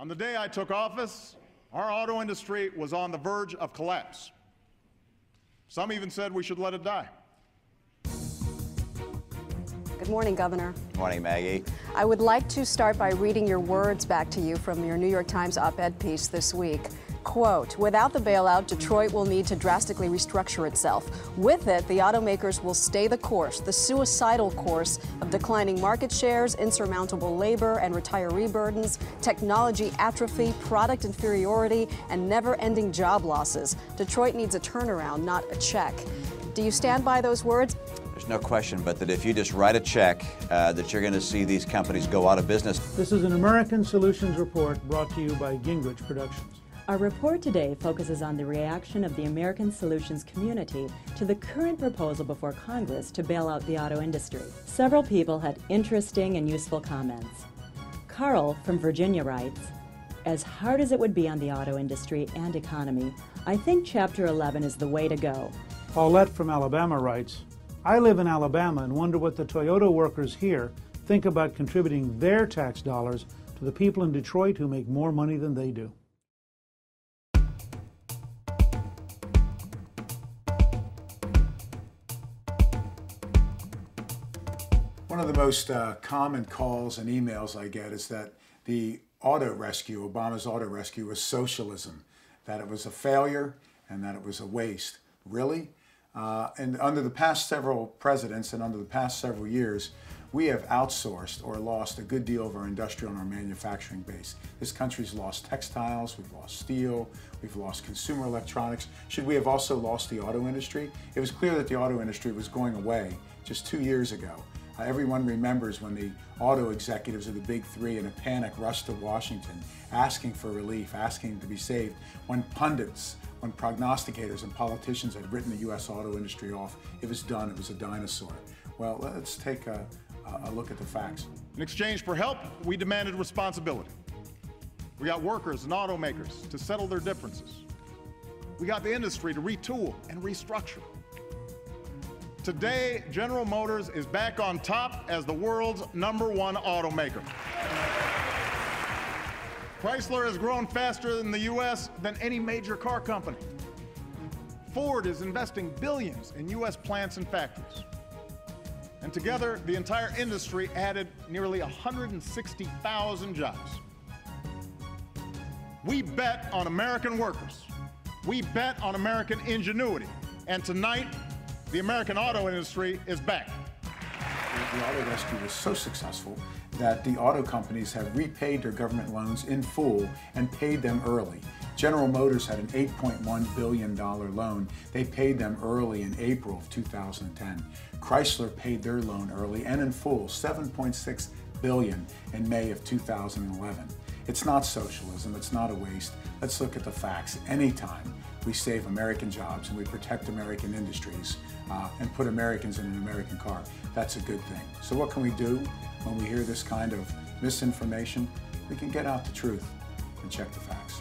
On the day I took office, our auto industry was on the verge of collapse. Some even said we should let it die. Good morning, Governor. Good morning, Maggie. I would like to start by reading your words back to you from your New York Times op-ed piece this week. Quote, without the bailout, Detroit will need to drastically restructure itself. With it, the automakers will stay the course, the suicidal course of declining market shares, insurmountable labor and retiree burdens, technology atrophy, product inferiority, and never-ending job losses. Detroit needs a turnaround, not a check. Do you stand by those words? There's no question but that if you just write a check, that you're going to see these companies go out of business. This is an American Solutions Report brought to you by Gingrich Productions. Our report today focuses on the reaction of the American Solutions community to the current proposal before Congress to bail out the auto industry. Several people had interesting and useful comments. Carl from Virginia writes, as hard as it would be on the auto industry and economy, I think Chapter 11 is the way to go. Paulette from Alabama writes, I live in Alabama and wonder what the Toyota workers here think about contributing their tax dollars to the people in Detroit who make more money than they do. One of the most common calls and emails I get is that the auto rescue, Obama's auto rescue, was socialism, that it was a failure and that it was a waste. Really? And under the past several presidents and under the past several years, we have outsourced or lost a good deal of our industrial and our manufacturing base. This country's lost textiles, we've lost steel, we've lost consumer electronics. Should we have also lost the auto industry? It was clear that the auto industry was going away just 2 years ago. Everyone remembers when the auto executives of the big three in a panic rushed to Washington, asking for relief, asking to be saved, when pundits, when prognosticators and politicians had written the U.S. auto industry off. It was done, it was a dinosaur. Well, let's take a look at the facts. In exchange for help, we demanded responsibility. We got workers and automakers to settle their differences. We got the industry to retool and restructure. Today, General Motors is back on top as the world's #1 automaker. Chrysler has grown faster in the U.S. than any major car company. Ford is investing billions in U.S. plants and factories. And together, the entire industry added nearly 160,000 jobs. We bet on American workers. We bet on American ingenuity. And tonight, the American auto industry is back. The auto rescue was so successful that the auto companies have repaid their government loans in full and paid them early. General Motors had an $8.1 billion loan. They paid them early in April of 2010. Chrysler paid their loan early and in full, $7.6 billion in May of 2011. It's not socialism, it's not a waste. Let's look at the facts. Anytime we save American jobs and we protect American industries and put Americans in an American car, that's a good thing. So what can we do when we hear this kind of misinformation? We can get out the truth and check the facts.